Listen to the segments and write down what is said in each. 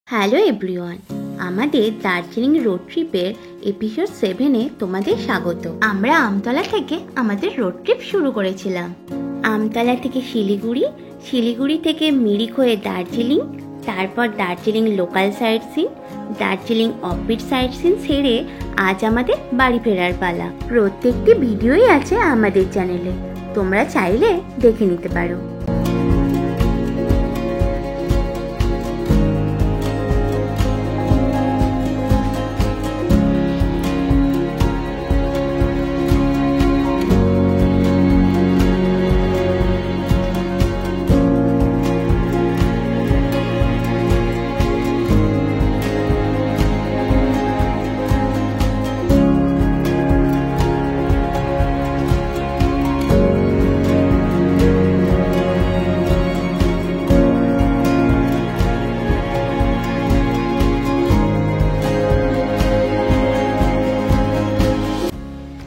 Hello everyone, আমাদের Darjeeling road ট্রিপের episode 7-এ তোমাদের স্বাগত। আমরা আমতলা থেকে আমাদের রোড ট্রিপ শুরু করেছিলাম। আমতলা থেকে শিলিগুড়ি, শিলিগুড়ি থেকে মিরিক হয়ে দার্জিলিং, তারপর Darjeeling local sightseeing, Darjeeling offbeat sightseeing সেরে আজ আমাদের বাড়ি ফেরার পালা। প্রত্যেকটি ভিডিওই আছে আমাদের চ্যানেলে, তোমরা চাইলে দেখে নিতে পারো।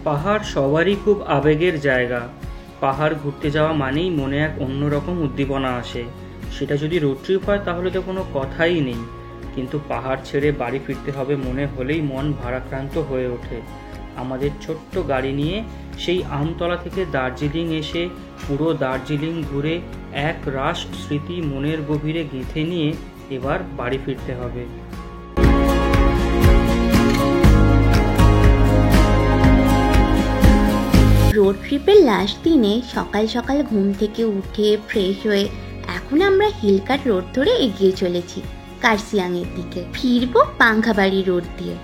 পাহাড় সবারই খুব আবেগের জায়গা। পাহাড় ঘুরতে যাওয়া মানেই মনে এক অন্যরকম উদ্দীপনা আসে। সেটা যদি রোড ট্রিপ হয় তাহলে তো কোনো কথাই নেই, কিন্তু পাহাড় ছেড়ে বাড়ি ফিরতে হবে মনে হলেই মন ভারাক্রান্ত হয়ে ওঠে। আমাদের ছোট্ট গাড়ি নিয়ে সেই আমতলা থেকে দার্জিলিং এসে পুরো দার্জিলিং ঘুরে এক রাশ স্মৃতি মনের গভীরে গেঁথে নিয়ে এবার বাড়ি ফিরতে হবে। রোড ট্রিপের লাস্ট দিনে সকাল সকাল ঘুম থেকে উঠে ফ্রেশ হয়ে এখন আমরা হিলকাট রোড ধরে এগিয়ে চলেছি কার্শিয়াং এর দিকে। ফিরবো পাংখাবাড়ি রোড দিয়ে।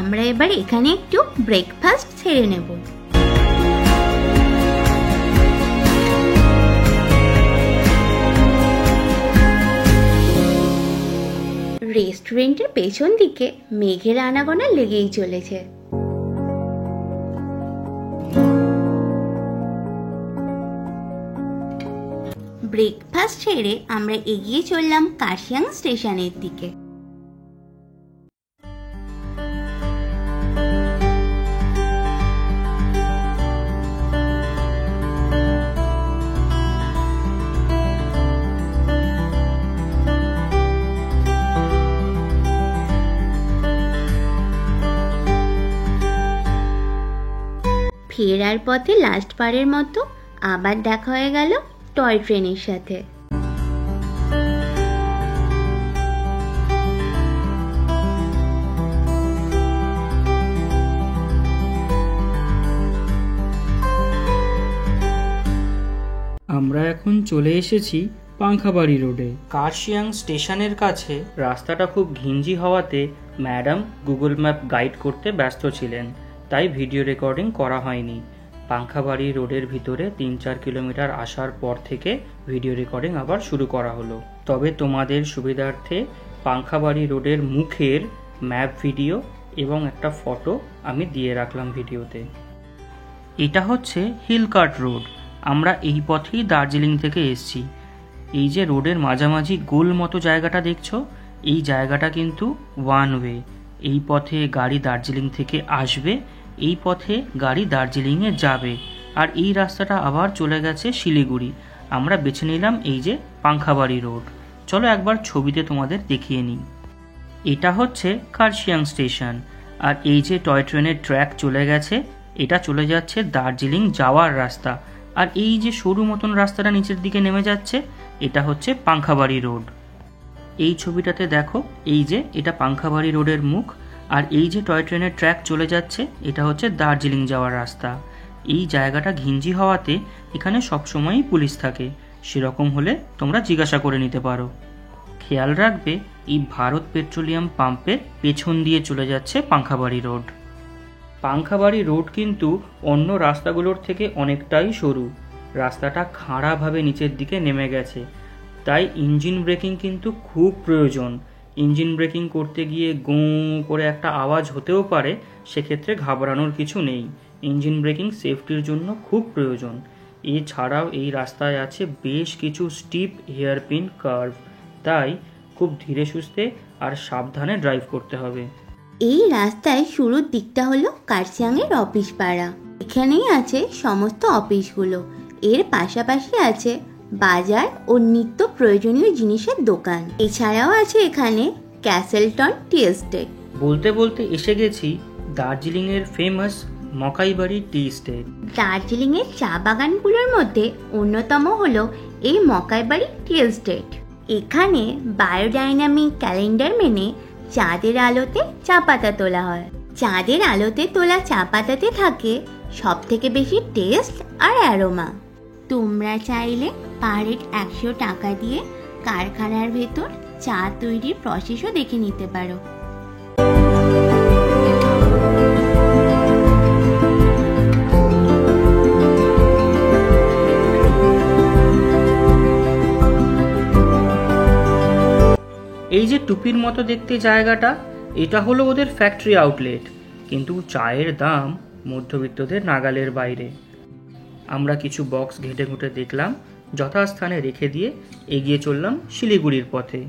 আমরা এবার এখানে একটু ব্রেকফাস্ট সেরে নেব। রেস্টুরেন্টের পেছন দিকে মেঘের আনাগোনা লেগেই চলেছে। ব্রেকফাস্ট ছেড়ে আমরা এগিয়ে চললাম কার্শিয়াং স্টেশনের দিকে। ফেরার পথে লাস্ট বারের মতো আবার দেখা হয়ে গেল টয় ট্রেনের সাথে। আমরা এখন চলে এসেছি পাংখাবাড়ি রোডে। কার্শিয়াং স্টেশনের কাছে রাস্তাটা খুব ঘিঞ্জি হওয়াতে ম্যাডাম গুগল ম্যাপ গাইড করতে ব্যস্ত ছিলেন, তাই ভিডিও রেকর্ডিং করা হয়নি। পাংখাবাড়ি রোডের ভিতরে 3-4 কিলোমিটার আসার পর থেকে ভিডিও রেকর্ডিং আবার শুরু করা হলো। তবে তোমাদের সুবিধার্থে পাংখাবাড়ি রোডের মুখের ম্যাপ ভিডিও এবং একটা ফটো আমি দিয়ে রাখলাম ভিডিওতে। এটা হচ্ছে হিলকাট রোড। আমরা এই পথেই দার্জিলিং থেকে এসেছি। এই যে রোডের মাঝামাঝি গোল মতো জায়গাটা দেখছো, এই জায়গাটা কিন্তু ওয়ান ওয়ে। এই পথে গাড়ি দার্জিলিং থেকে আসবে, এই পথে গাড়ি দার্জিলিংয়ে যাবে, আর এই রাস্তাটা আবার চলে গেছে শিলিগুড়ি। আমরা বেছে নিলাম এই যে পাংখাবাড়ি রোড। চলো একবার ছবিতে তোমাদের দেখিয়ে নিই। এটা হচ্ছে কার্শিয়াং স্টেশন, আর এই যে টয় ট্রেনের ট্র্যাক চলে গেছে, এটা চলে যাচ্ছে দার্জিলিং যাওয়ার রাস্তা। আর এই যে সরু মতন রাস্তাটা নিচের দিকে নেমে যাচ্ছে, এটা হচ্ছে পাংখাবাড়ি রোড। এই ছবিটাতে দেখো, এই যে এটা পাংখাবাড়ি রোডের মুখ, আর এই যে টয় ট্রেনের ট্র্যাক চলে যাচ্ছে, এটা হচ্ছে দার্জিলিং যাওয়ার রাস্তা। এই জায়গাটা ঘিঞ্জি হওয়াতে এখানে সবসময়ই পুলিশ থাকে, সেরকম হলে তোমরা জিজ্ঞাসা করে নিতে পারো। খেয়াল রাখবে, এই ভারত পেট্রোলিয়াম পাম্পের পেছন দিয়ে চলে যাচ্ছে পাংখাবাড়ি রোড। পাংখাবাড়ি রোড কিন্তু অন্য রাস্তাগুলোর থেকে অনেকটাই সরু। রাস্তাটা খাড়াভাবে নিচের দিকে নেমে গেছে, তাই ইঞ্জিন ব্রেকিং কিন্তু খুব প্রয়োজন। ইঞ্জিন ব্রেকিং করতে গিয়ে গোঁ করে একটা আওয়াজ হতেও পারে, সেক্ষেত্রে ঘাবড়ানোর কিছু নেই। ইঞ্জিন ব্রেকিং সেফটির জন্য খুব প্রয়োজন। এছাড়াও এই রাস্তায় আছে বেশ কিছু স্টিপ হেয়ারপিন কার্ভ, তাই খুব ধীরে সুস্থে আর সাবধানে ড্রাইভ করতে হবে। এই রাস্তায় শুরুর দিকটা হলো কার্শিয়াংয়ের অফিস পাড়া। এখানেই আছে সমস্ত অফিসগুলো। এর পাশাপাশি আছে বাজার ও নিত্য প্রয়োজনীয় জিনিসের দোকান। এছাড়াও আছে এখানে ক্যাসেলটন টি এস্টেট। বলতে বলতে এসে গেছি দার্জিলিংয়ের ফেমাস মকাইবাড়ি টি এস্টেট। দার্জিলিংয়ের চা বাগানগুলোর মধ্যে অন্যতম হলো এই মকাইবাড়ি টি এস্টেট। এখানে বায়োডাইনামিক ক্যালেন্ডার মেনে চাঁদের আলোতে চা পাতা তোলা হয়। চাঁদের আলোতে তোলা চা পাতাতে থাকে সব থেকে বেশি টেস্ট আর অ্যারোমা। তোমরা চাইলে পার হেড 100 টাকা দিয়ে কারখানার ভেতর চা তৈরির প্রসেসও দেখে নিতে পারো। এই যে টুপির মতো দেখতে জায়গাটা, এটা হলো ওদের ফ্যাক্টরি আউটলেট, কিন্তু চায়ের দাম মধ্যবিত্তদের নাগালের বাইরে। আমরা কিছু বক্স ঘেঁটে ঘুঁটে দেখলাম, যথাস্থানে রেখে দিয়ে এগিয়ে চললাম শিলিগুড়ির পথে।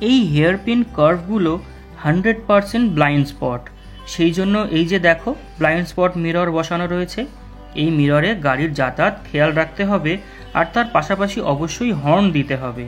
এই হেয়ারপিন কার্ভগুলো 100% ব্লাইন্ড স্পট। সেই জন্য এই যে দেখো ব্লাইন্ড স্পট মিরর বসানো রয়েছে। এই মিররে গাড়ির যাতায়াত খেয়াল রাখতে হবে, আর তার পাশাপাশি অবশ্যই হর্ন দিতে হবে।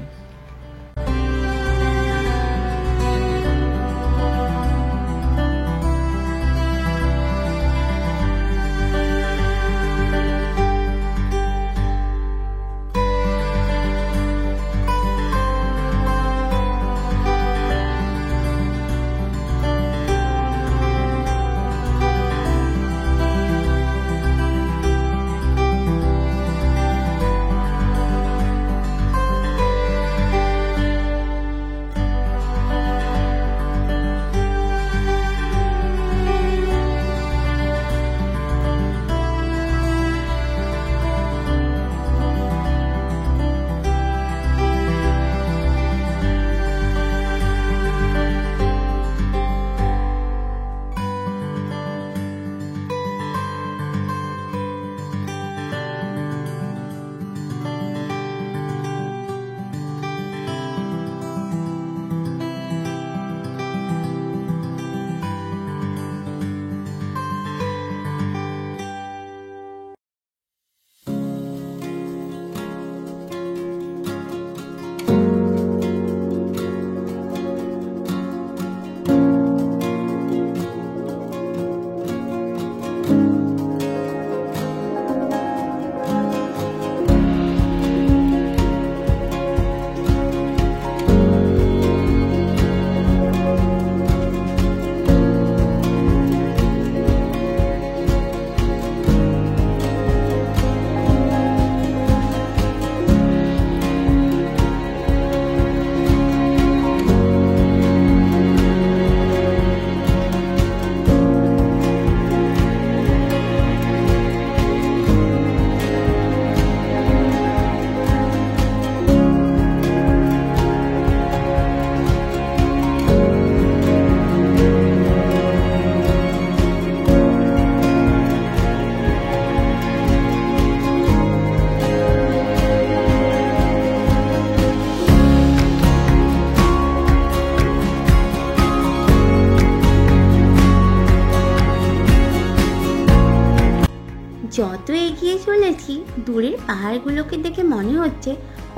যত এগিয়ে চলেছি দূরের পাহাড়গুলোকে দেখে মনে হচ্ছে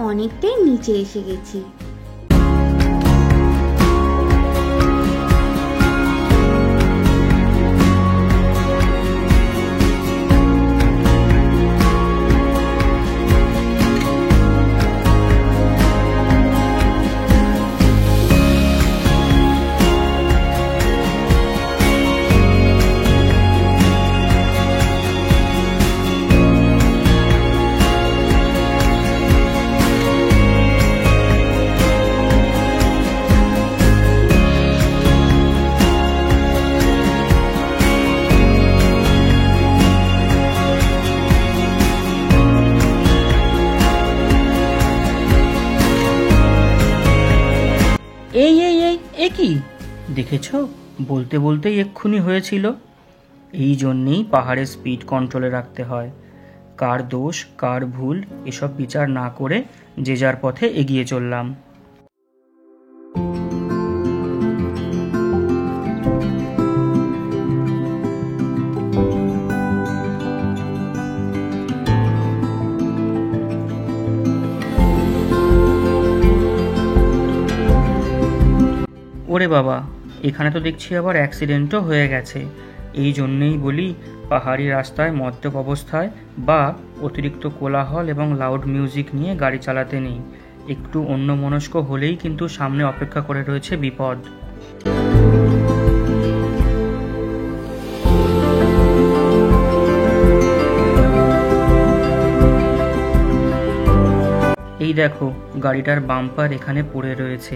অনেকটাই নিচে এসে গেছি। এই এই এই এ কি দেখেছ, বলতে বলতেই এক্ষুনি হয়েছিল। এই জন্যেই পাহাড়ে স্পিড কন্ট্রোলে রাখতে হয়। কার দোষ কার ভুল এসব বিচার না করে যে যার পথে এগিয়ে চললাম। ওরে বাবা, এখানে তো দেখছি আবার অ্যাক্সিডেন্টও হয়ে গেছে। এই জন্যেই বলি, পাহাড়ি রাস্তায় মদ্যপ অবস্থায় বা অতিরিক্ত কোলাহল এবং লাউড মিউজিক নিয়ে গাড়ি চালাতে নেই। একটু অন্যমনস্ক হলেই কিন্তু সামনে অপেক্ষা করে রয়েছে বিপদ। এই দেখো, গাড়িটার বাম্পার এখানে পড়ে রয়েছে।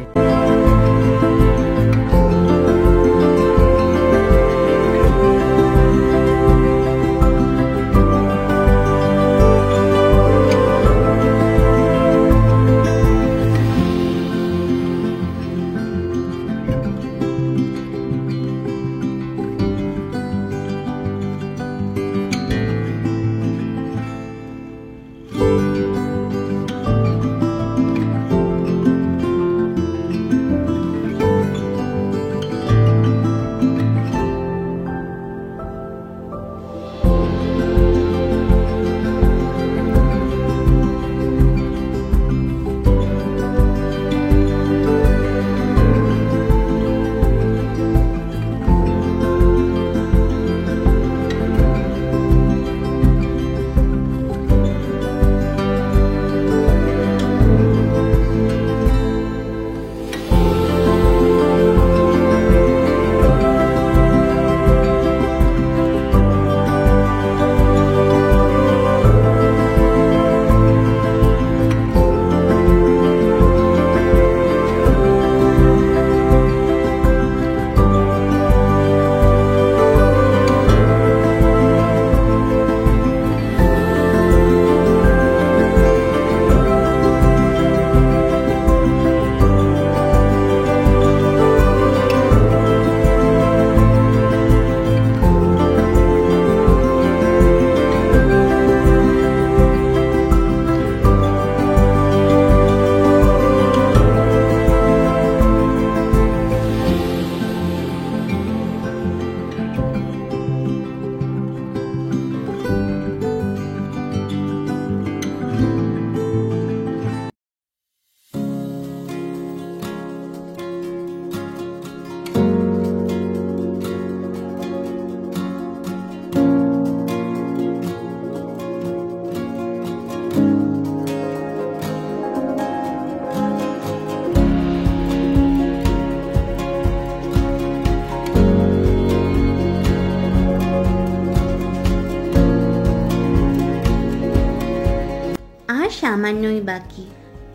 সামান্যই বাকি,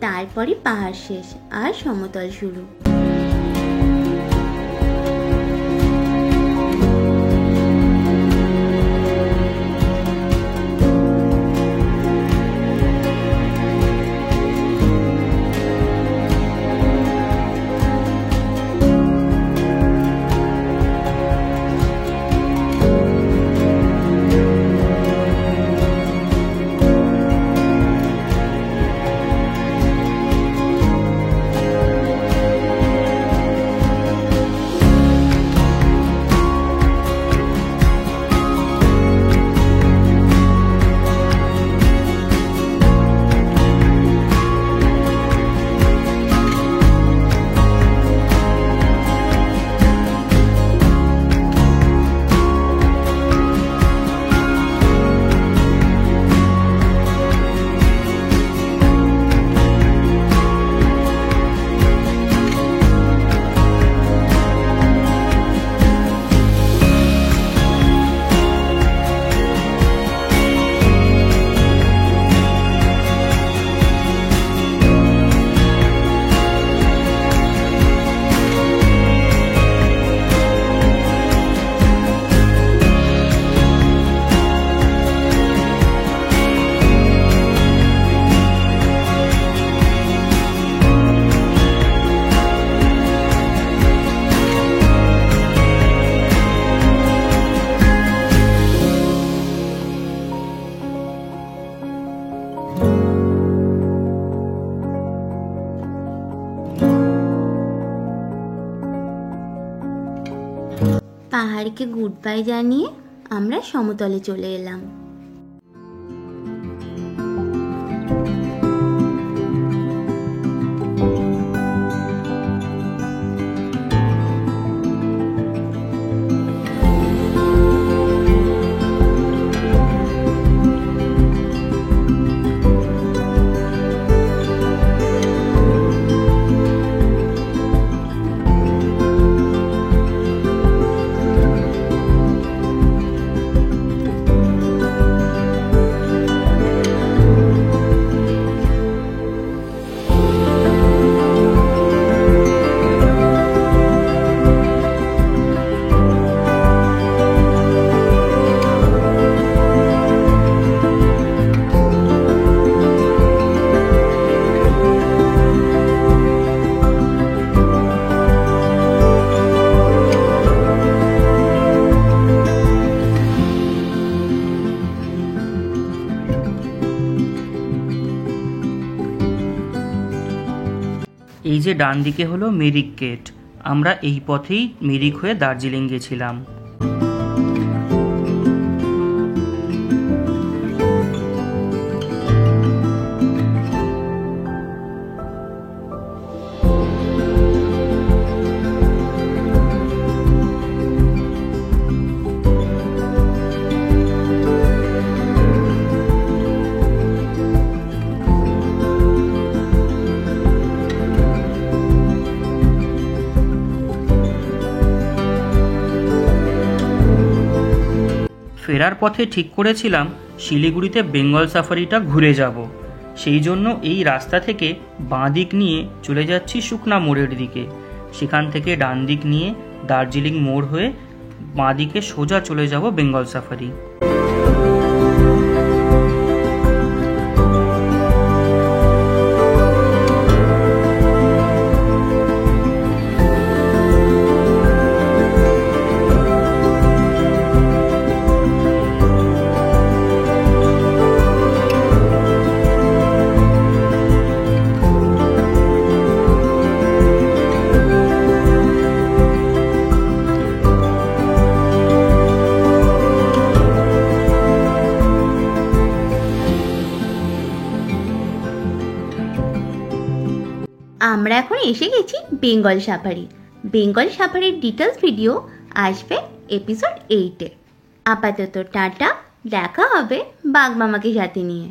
তারপরে পাহাড় শেষ আর সমতল শুরু। পাহাড়কে গুড বাই জানিয়ে আমরা সমতলে চলে এলাম। এই যে ডান দিকে হলো মিরিক গেট। আমরা এই পথেই মিরিক হয়ে দার্জিলিং গেছিলাম। ফেরার পথে ঠিক করেছিলাম শিলিগুড়িতে বেঙ্গল সাফারিটা ঘুরে যাব। সেই জন্য এই রাস্তা থেকে বাঁ দিক নিয়ে চলে যাচ্ছি শুকনা মোড়ের দিকে। সেখান থেকে ডান দিক নিয়ে দার্জিলিং মোড় হয়ে বাঁ দিকে সোজা চলে যাব বেঙ্গল সাফারি। আমরা এখন এসে গেছি বেঙ্গল সাফারি। বেঙ্গল সাফারির ডিটেলস ভিডিও আসবে এপিসোড 8-এ। আপাতত টাটা, দেখা হবে বাঘ মামাকে সাথে নিয়ে।